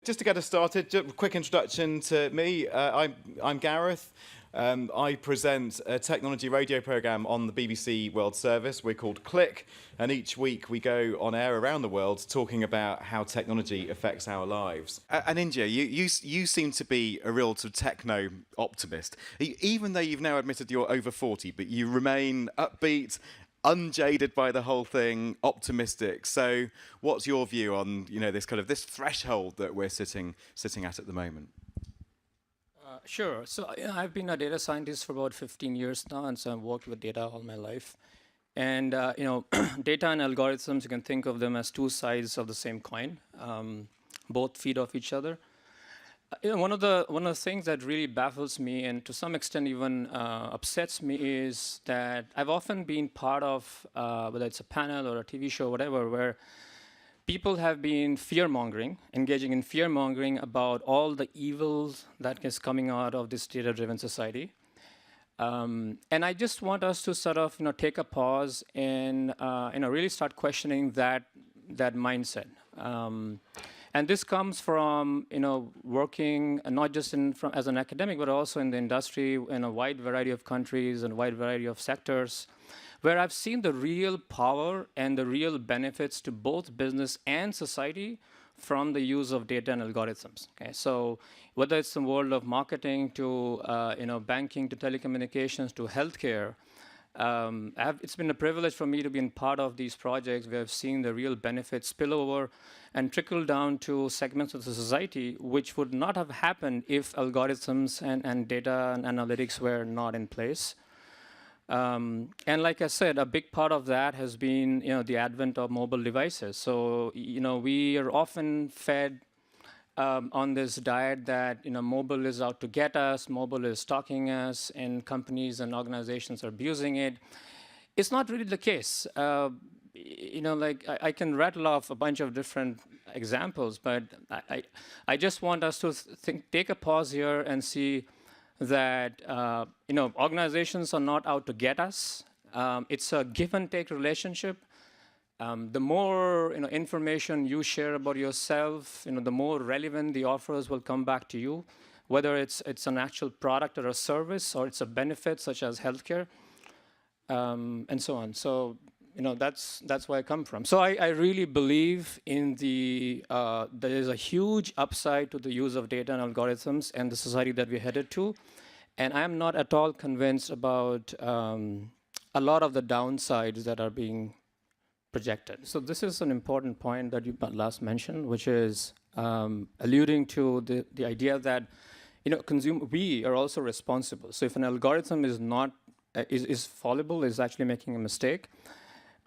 Just to get us started, just a quick introduction to me. I'm Gareth. I present a technology radio program on the BBC World Service. We're called Click, and each week we go on air around the world talking about how technology affects our lives. Anindya, you seem to be a real sort of techno optimist. Even though you've now admitted you're over 40, but you remain upbeat, unjaded by the whole thing, optimistic. So what's your view on, this threshold that we're sitting at the moment? Sure. So I've been a data scientist for about 15 years now, and so I've worked with data all my life. And data and algorithms, you can think of them as two sides of the same coin. Both feed off each other. One of the things that really baffles me, and to some extent even upsets me, is that I've often been part of, whether it's a panel or a TV show, whatever, where people have been fear-mongering, engaging in fear-mongering about all the evils that is coming out of this data-driven society. And I just want us to sort of take a pause and really start questioning that mindset. And this comes from working not just as an academic, but also in the industry in a wide variety of countries and a wide variety of sectors, where I've seen the real power and the real benefits to both business and society from the use of data and algorithms. Okay, so whether it's the world of marketing to banking to telecommunications to healthcare, it's been a privilege for me to be in part of these projects where I've seen the real benefits spill over and trickle down to segments of the society which would not have happened if algorithms and data and analytics were not in place. And like I said, a big part of that has been the advent of mobile devices. So we are often fed on this diet that mobile is out to get us, mobile is stalking us, and companies and organizations are abusing it. It's not really the case. I can rattle off a bunch of different examples, but I just want us to take a pause here and see that organizations are not out to get us. It's a give and take relationship. The more information you share about yourself, the more relevant the offers will come back to you, whether it's an actual product or a service, or it's a benefit such as healthcare, and so on. So that's where I come from. So I really believe in there is a huge upside to the use of data and algorithms and the society that we're headed to. And I'm not at all convinced about a lot of the downsides that are being projected. So this is an important point that you last mentioned, which is alluding to the idea that we are also responsible. So if an algorithm is fallible, is actually making a mistake,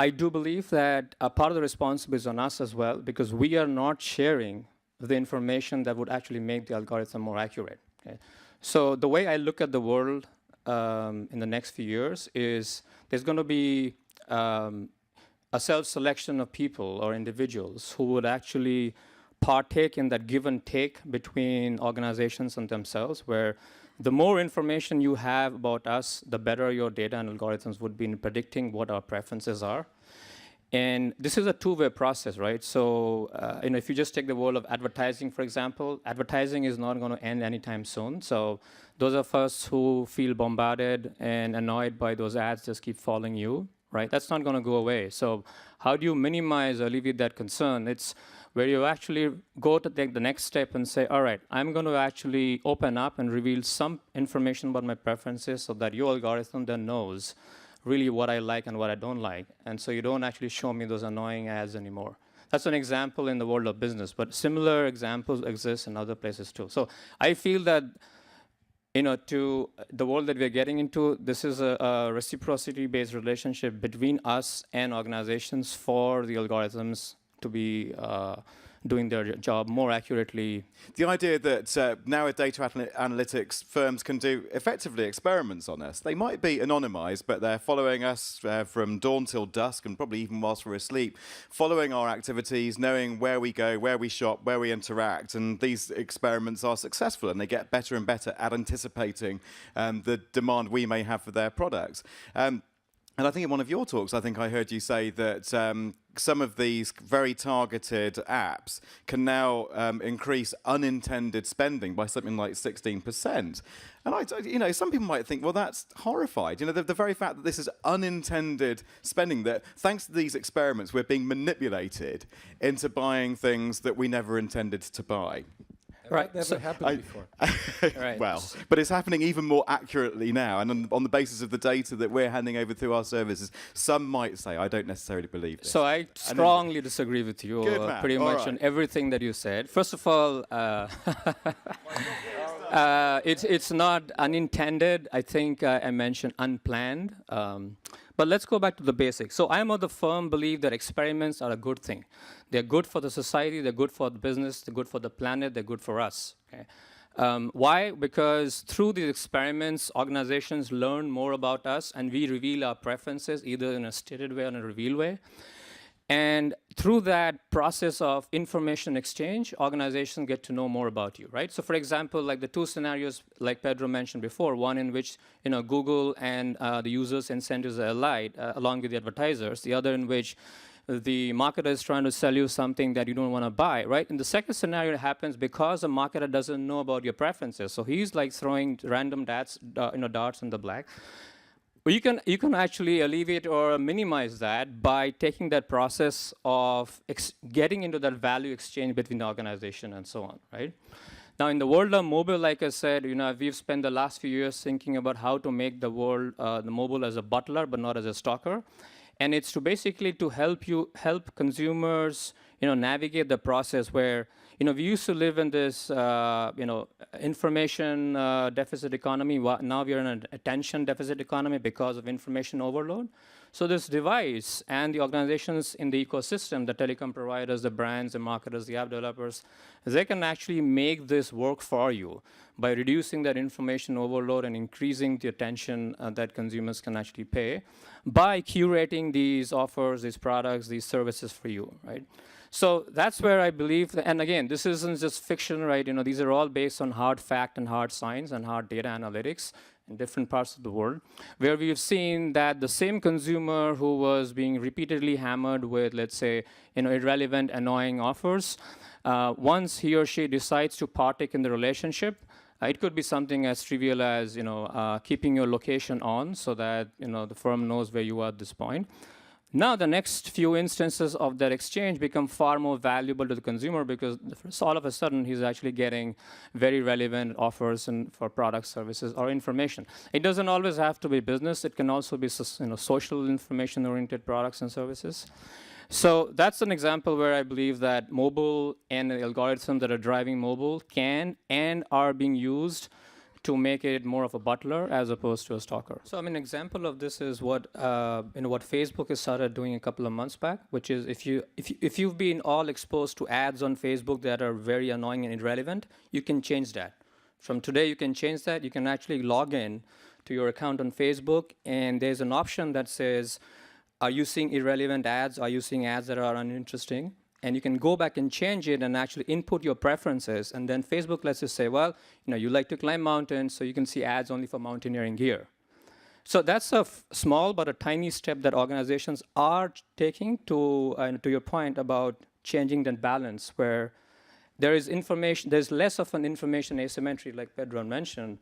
I do believe that a part of the responsibility is on us as well, because we are not sharing the information that would actually make the algorithm more accurate. Okay? So the way I look at the world in the next few years is there's going to be a self-selection of people or individuals who would actually partake in that give and take between organizations and themselves, where the more information you have about us, the better your data and algorithms would be in predicting what our preferences are. And this is a two-way process, right? So if you just take the world of advertising, for example, advertising is not going to end anytime soon. So those of us who feel bombarded and annoyed by those ads just keep following you, right? That's not going to go away. So how do you minimize or alleviate that concern? It's where you actually go to take the next step and say, all right, I'm going to actually open up and reveal some information about my preferences so that your algorithm then knows really what I like and what I don't like. And so you don't actually show me those annoying ads anymore. That's an example in the world of business, but similar examples exist in other places too. So I feel that to the world that we're getting into, this is a reciprocity-based relationship between us and organizations for the algorithms to be doing their job more accurately. The idea that now data analytics firms can do effectively experiments on us. They might be anonymized, but they're following us from dawn till dusk, and probably even whilst we're asleep, following our activities, knowing where we go, where we shop, where we interact. And these experiments are successful, and they get better and better at anticipating the demand we may have for their products. And I think in one of your talks, I think I heard you say that some of these very targeted apps can now increase unintended spending by something like 16%. And some people might think, well, that's horrified. The very fact that this is unintended spending, that thanks to these experiments, we're being manipulated into buying things that we never intended to buy. Right. That never happened before. Right. Well, but it's happening even more accurately now. And on the basis of the data that we're handing over through our services, some might say, I don't necessarily believe this. So I strongly disagree with you pretty much on everything that you said. First of all, it's not unintended. I think I mentioned unplanned. But let's go back to the basics. So I'm of the firm belief that experiments are a good thing. They're good for the society, they're good for the business, they're good for the planet, they're good for us. Okay? Why? Because through these experiments, organizations learn more about us and we reveal our preferences either in a stated way or in a revealed way. And through that process of information exchange, organizations get to know more about you, right? So for example, like the two scenarios like Pedro mentioned before, one in which Google and the users' incentives are allied along with the advertisers, the other in which the marketer is trying to sell you something that you don't want to buy, right? In the second scenario, it happens because the marketer doesn't know about your preferences. So he's like throwing random darts in the black. You can actually alleviate or minimize that by taking that process of getting into that value exchange between the organization and so on, right? Now, in the world of mobile, like I said, we've spent the last few years thinking about how to make the world, the mobile as a butler, but not as a stalker. And it's to basically to help consumers, navigate the process where, we used to live in this, information deficit economy. Now we are in an attention deficit economy because of information overload. So this device and the organizations in the ecosystem, the telecom providers, the brands, the marketers, the app developers, they can actually make this work for you by reducing that information overload and increasing the attention that consumers can actually pay by curating these offers, these products, these services for you, right? So that's where I believe, and again, this isn't just fiction, right? These are all based on hard fact and hard science and hard data analytics in different parts of the world, where we've seen that the same consumer who was being repeatedly hammered with, let's say, irrelevant, annoying offers, once he or she decides to partake in the relationship, it could be something as trivial as keeping your location on so that the firm knows where you are at this point. Now the next few instances of that exchange become far more valuable to the consumer because all of a sudden he's actually getting very relevant offers for products, services, or information. It doesn't always have to be business. It can also be social information-oriented products and services. So that's an example where I believe that mobile and the algorithms that are driving mobile can and are being used to make it more of a butler as opposed to a stalker. So an example of this is what what Facebook has started doing a couple of months back, which is if you've been all exposed to ads on Facebook that are very annoying and irrelevant, you can change that. From today, you can change that. You can actually log in to your account on Facebook, and there's an option that says, are you seeing irrelevant ads? Are you seeing ads that are uninteresting? And you can go back and change it and actually input your preferences. And then Facebook lets you say, well, you like to climb mountains, so you can see ads only for mountaineering gear. So that's a small but a tiny step that organizations are taking to your point about changing that balance where there is information, there's less of an information asymmetry like Pedro mentioned.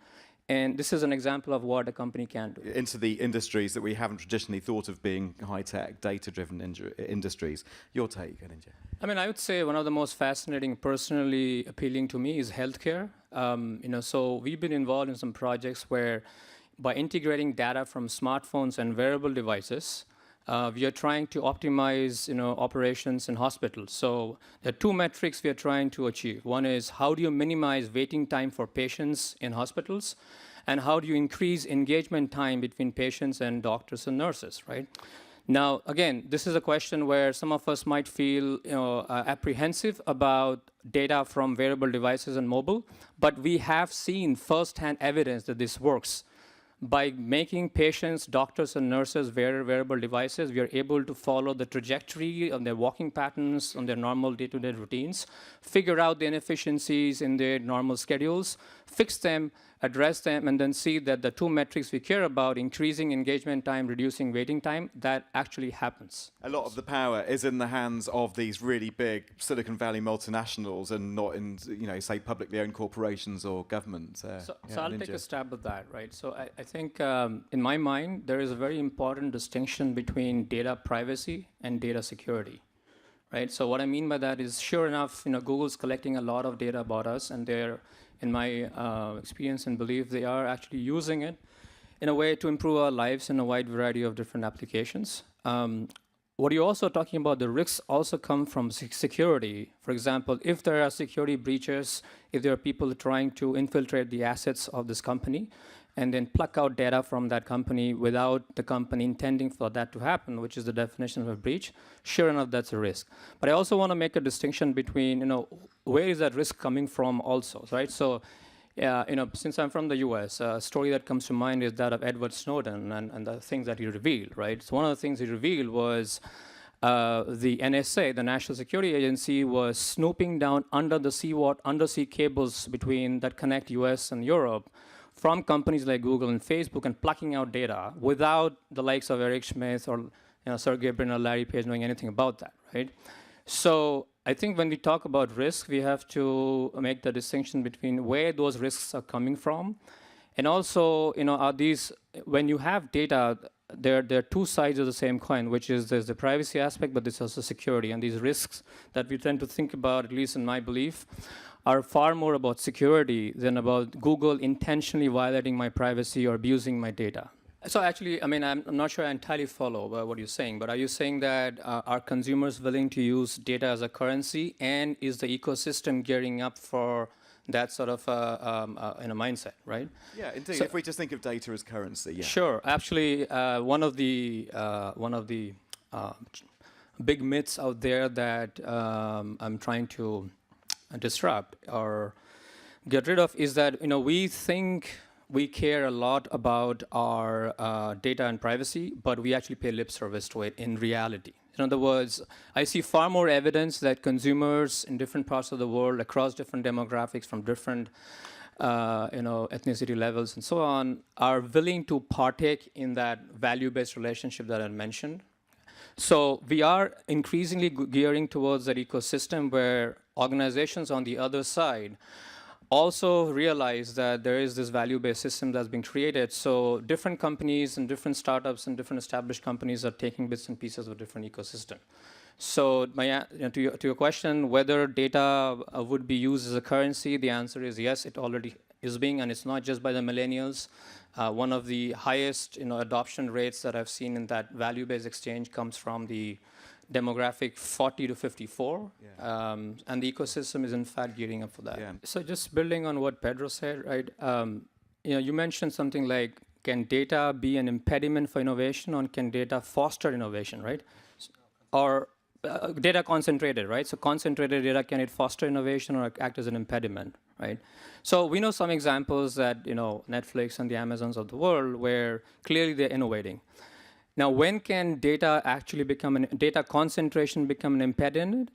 And this is an example of what a company can do. Into the industries that we haven't traditionally thought of being high-tech, data-driven industries. Your take, Anindya? I would say one of the most fascinating, personally appealing to me is healthcare. So we've been involved in some projects where by integrating data from smartphones and wearable devices, we are trying to optimize operations in hospitals. So there are two metrics we are trying to achieve. One is how do you minimize waiting time for patients in hospitals? And how do you increase engagement time between patients and doctors and nurses, right? Now, again, this is a question where some of us might feel apprehensive about data from wearable devices and mobile, but we have seen firsthand evidence that this works. By making patients, doctors, and nurses wear wearable devices, we are able to follow the trajectory of their walking patterns, on their normal day-to-day routines, figure out the inefficiencies in their normal schedules, fix them, address them, and then see that the two metrics we care about, increasing engagement time, reducing waiting time, that actually happens. A lot of the power is in the hands of these really big Silicon Valley multinationals and not in, say, publicly owned corporations or government. So I'll take a stab at that, right? So I think in my mind, there is a very important distinction between data privacy and data security. Right. So what I mean by that is, sure enough, Google's collecting a lot of data about us, and they're, in my experience and belief, they are actually using it in a way to improve our lives in a wide variety of different applications. What you're also talking about, the risks also come from security. For example, if there are security breaches, if there are people trying to infiltrate the assets of this company, and then pluck out data from that company without the company intending for that to happen, which is the definition of a breach, sure enough, that's a risk. But I also want to make a distinction between, where is that risk coming from also, right? So, since I'm from the US, a story that comes to mind is that of Edward Snowden and the things that he revealed, right? So one of the things he revealed was the NSA, the National Security Agency, was snooping down under the undersea cables that connect US and Europe, from companies like Google and Facebook, and plucking out data without the likes of Eric Schmidt or Sergey Brin or Larry Page knowing anything about that, right? So I think when we talk about risk, we have to make the distinction between where those risks are coming from. And also, are these, when you have data, there are two sides of the same coin, which is there's the privacy aspect, but there's also security. And these risks that we tend to think about, at least in my belief, are far more about security than about Google intentionally violating my privacy or abusing my data. So actually, I'm not sure I entirely follow what you're saying, but are you saying that are consumers willing to use data as a currency, and is the ecosystem gearing up for that sort of mindset, right? Yeah, indeed. So, if we just think of data as currency, yeah. Sure. Actually, one of the big myths out there that I'm trying to disrupt or get rid of is that we think we care a lot about our data and privacy, but we actually pay lip service to it in reality. In other words, I see far more evidence that consumers in different parts of the world, across different demographics, from different ethnicity levels and so on, are willing to partake in that value-based relationship that I mentioned. So we are increasingly gearing towards that ecosystem where organizations on the other side also realize that there is this value-based system that's been created. So different companies and different startups and different established companies are taking bits and pieces of a different ecosystem. So to your question, whether data would be used as a currency, the answer is yes, it already is being, and it's not just by the millennials. One of the highest adoption rates that I've seen in that value-based exchange comes from the demographic 40 to 54, and the ecosystem is in fact gearing up for that. Yeah. So just building on what Pedro said, right? You mentioned something like, can data be an impediment for innovation, or can data foster innovation, right? Or data concentrated, right? So concentrated data, can it foster innovation or act as an impediment, right? So we know some examples that Netflix and the Amazons of the world where clearly they're innovating. Now, when can data actually data concentration become an impediment?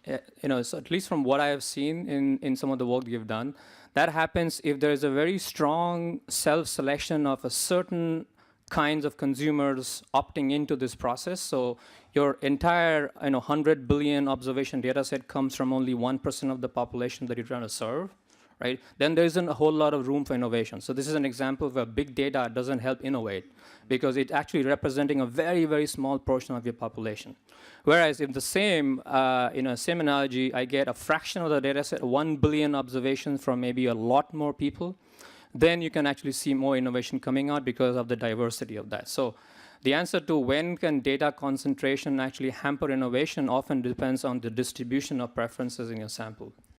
So at least from what I have seen in some of the work you've done, that happens if there is a very strong self-selection of a certain kinds of consumers opting into this process. So your entire 100 billion observation data set comes from only 1% of the population that you're trying to serve. Right? Then there isn't a whole lot of room for innovation. So this is an example where big data doesn't help innovate, because it's actually representing a very, very small portion of your population. Whereas if the same analogy, I get a fraction of the data set, 1 billion observations from maybe a lot more people, then you can actually see more innovation coming out because of the diversity of that. So the answer to when can data concentration actually hamper innovation often depends on the distribution of preferences in your sample.